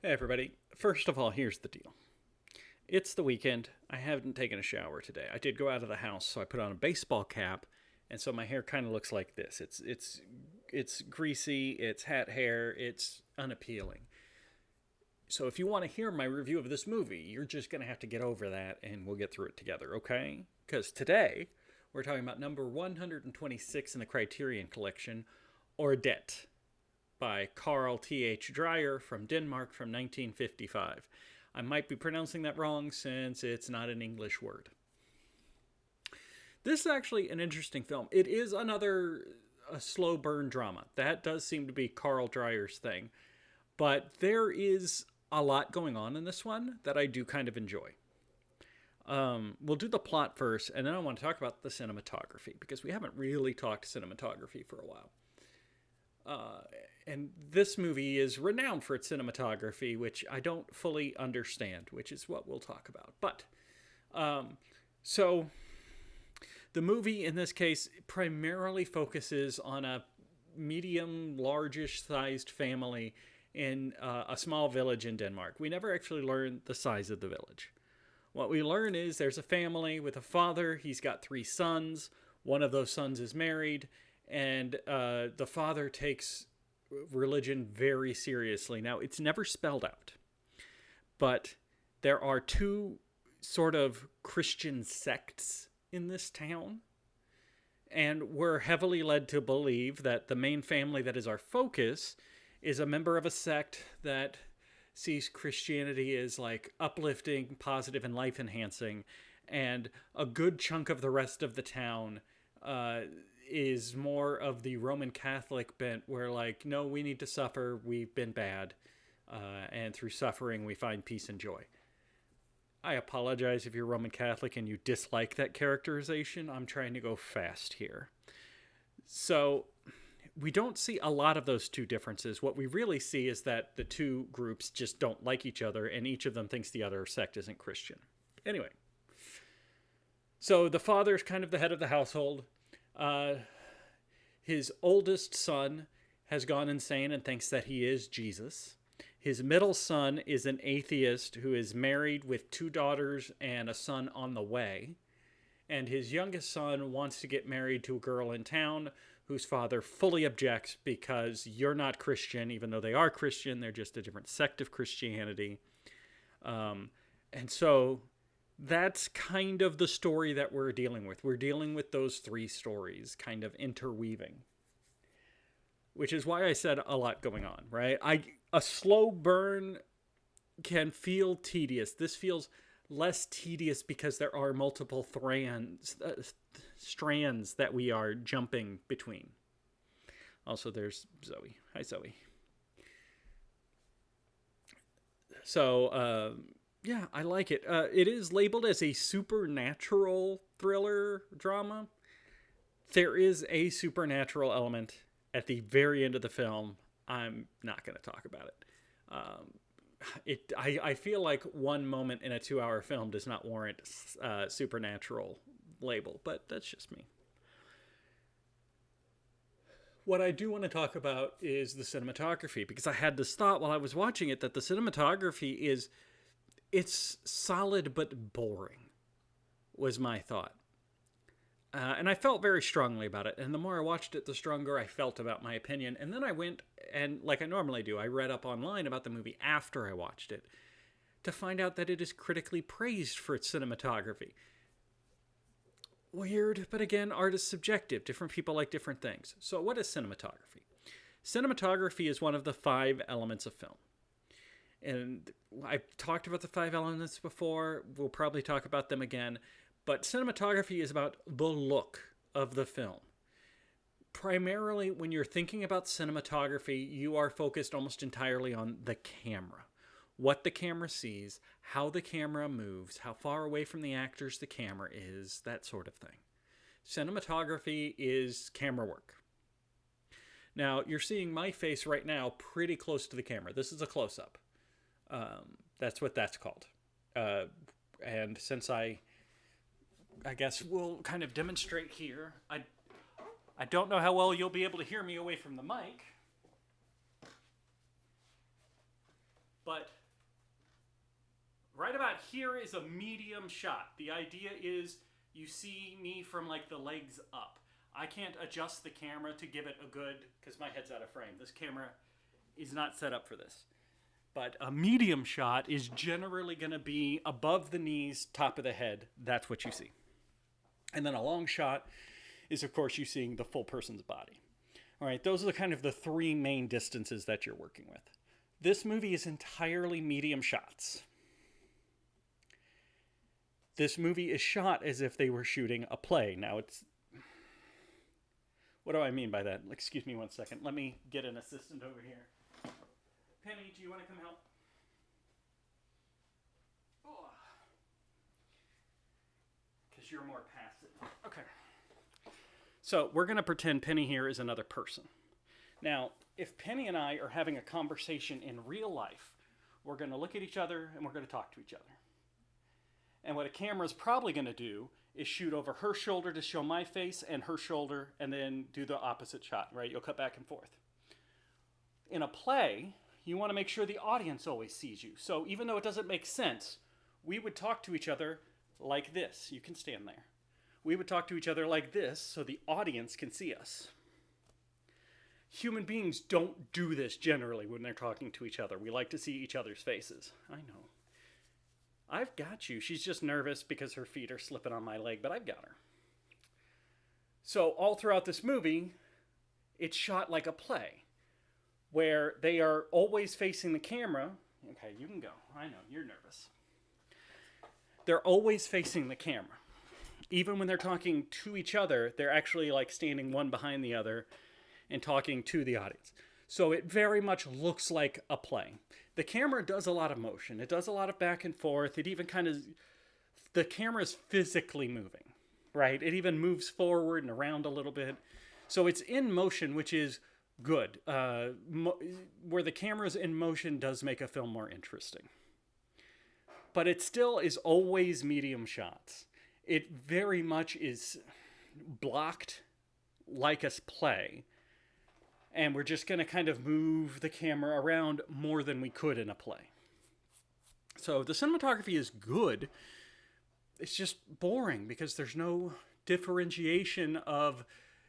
Hey, everybody. First of all, here's the deal. It's the weekend. I haven't taken a shower today. I did go out of the house, so I put on a baseball cap, and so my hair kind of looks like this. It's greasy, it's hat hair, it's unappealing. So if you want to hear my review of this movie, you're just going to have to get over that and we'll get through it together, okay? Cuz today we're talking about number 126 in the Criterion collection, Ordet, by Carl T.H. Dreyer from Denmark from 1955. I might be pronouncing that wrong since it's not an English word. This is actually an interesting film. It is another a slow burn drama. That does seem to be Carl Dreyer's thing. But there is a lot going on in this one that I do kind of enjoy. We'll do the plot first, and then I want to talk about the cinematography because we haven't really talked cinematography for a while. And this movie is renowned for its cinematography, which I don't fully understand, which is what we'll talk about. But so the movie in this case primarily focuses on a medium, largish sized family in a small village in Denmark. We never actually learn the size of the village. What we learn is there's a family with a father. He's got three sons. One of those sons is married, and the father takes religion very seriously. Now, it's never spelled out, but there are two sort of Christian sects in this town, and we're heavily led to believe that the main family that is our focus is a member of a sect that sees Christianity as like uplifting, positive, and life enhancing, and a good chunk of the rest of the town is more of the Roman Catholic bent, where like, no, we need to suffer, we've been bad, and through suffering we find peace and joy. I apologize if you're Roman Catholic and you dislike that characterization. I'm trying to go fast here. So we don't see a lot of those two differences. What we really see is that the two groups just don't like each other, and each of them thinks the other sect isn't Christian. Anyway, so the father is kind of the head of the household. His oldest son has gone insane and thinks that he is Jesus. His middle son is an atheist who is married with two daughters and a son on the way. And his youngest son wants to get married to a girl in town whose father fully objects because you're not Christian, even though they are Christian. They're just a different sect of Christianity. And so that's kind of the story that we're dealing with. We're dealing with those three stories kind of interweaving, which is why I said a lot going on, right? A slow burn can feel tedious. This feels less tedious because there are multiple strands that we are jumping between. Also, there's Zoe. Hi, Zoe. So, yeah, I like it. It is labeled as a supernatural thriller drama. There is a supernatural element at the very end of the film. I'm not going to talk about it. I feel like one moment in a 2-hour film does not warrant supernatural label, but that's just me. What I do want to talk about is the cinematography, because I had this thought while I was watching it that the cinematography it's solid but boring, was my thought. And I felt very strongly about it. And the more I watched it, the stronger I felt about my opinion. And then I went and, like I normally do, I read up online about the movie after I watched it to find out that it is critically praised for its cinematography. Weird, but again, art is subjective. Different people like different things. So what is cinematography? Cinematography is one of the 5 elements of film. And I've talked about the 5 elements before. We'll probably talk about them again. But cinematography is about the look of the film. Primarily, when you're thinking about cinematography, you are focused almost entirely on the camera. What the camera sees, how the camera moves, how far away from the actors the camera is, that sort of thing. Cinematography is camera work. Now, you're seeing my face right now pretty close to the camera. This is a close-up. That's what that's called. And since I guess we'll kind of demonstrate here. I don't know how well you'll be able to hear me away from the mic. But right about here is a medium shot. The idea is you see me from like the legs up. I can't adjust the camera to give it a good, because my head's out of frame. This camera is not set up for this. But a medium shot is generally going to be above the knees, top of the head. That's what you see. And then a long shot is, of course, you seeing the full person's body. All right, those are kind of the three main distances that you're working with. This movie is entirely medium shots. This movie is shot as if they were shooting a play. Now, it's... What do I mean by that? Excuse me one second. Let me get an assistant over here. Penny, do you want to come help? Because you're more passive. Okay. So we're going to pretend Penny here is another person. Now, if Penny and I are having a conversation in real life, we're going to look at each other and we're going to talk to each other. And what a camera is probably going to do is shoot over her shoulder to show my face and her shoulder, and then do the opposite shot, right? You'll cut back and forth. In a play, you want to make sure the audience always sees you. So even though it doesn't make sense, we would talk to each other like this. You can stand there. We would talk to each other like this so the audience can see us. Human beings don't do this generally when they're talking to each other. We like to see each other's faces. I know. I've got you. She's just nervous because her feet are slipping on my leg, but I've got her. So all throughout this movie, it's shot like a play, where they are always facing the camera. Okay, you can go. I know, you're nervous. They're always facing the camera. Even when they're talking to each other, they're actually like standing one behind the other and talking to the audience. So it very much looks like a play. The camera does a lot of motion. It does a lot of back and forth. It even kind of, the camera is physically moving, right? It even moves forward and around a little bit. So it's in motion, which is good. Where the camera's in motion does make a film more interesting. But it still is always medium shots. It very much is blocked like a play. And we're just going to kind of move the camera around more than we could in a play. So the cinematography is good. It's just boring because there's no differentiation of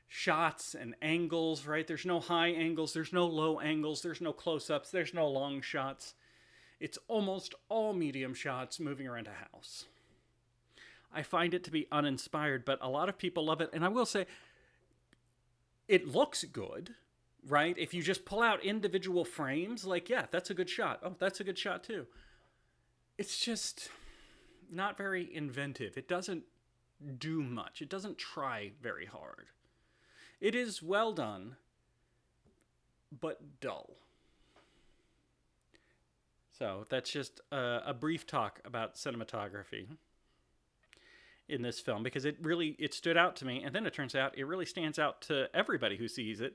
shots and angles, right? There's no high angles. There's no low angles. There's no close-ups. There's no long shots. It's almost all medium shots moving around a house. I find it to be uninspired, but a lot of people love it. And I will say, it looks good. Right? If you just pull out individual frames, like, yeah, that's a good shot. Oh, that's a good shot too. It's just not very inventive. It doesn't do much. It doesn't try very hard. It is well done, but dull. So that's just a brief talk about cinematography in this film, because it stood out to me, and then it turns out it really stands out to everybody who sees it,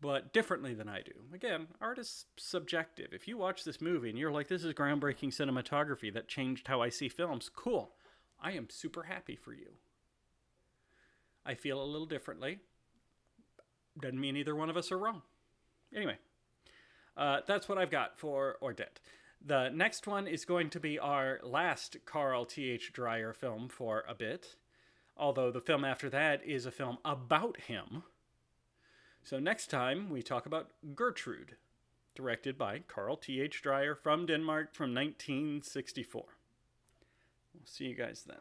but differently than I do. Again, art is subjective. If you watch this movie and you're like, this is groundbreaking cinematography that changed how I see films, cool. I am super happy for you. I feel a little differently. Doesn't mean either one of us are wrong. Anyway, that's what I've got for Ordet. The next one is going to be our last Carl T.H. Dreyer film for a bit, although the film after that is a film about him. So next time, we talk about Gertrude, directed by Carl T.H. Dreyer from Denmark from 1964. We'll see you guys then.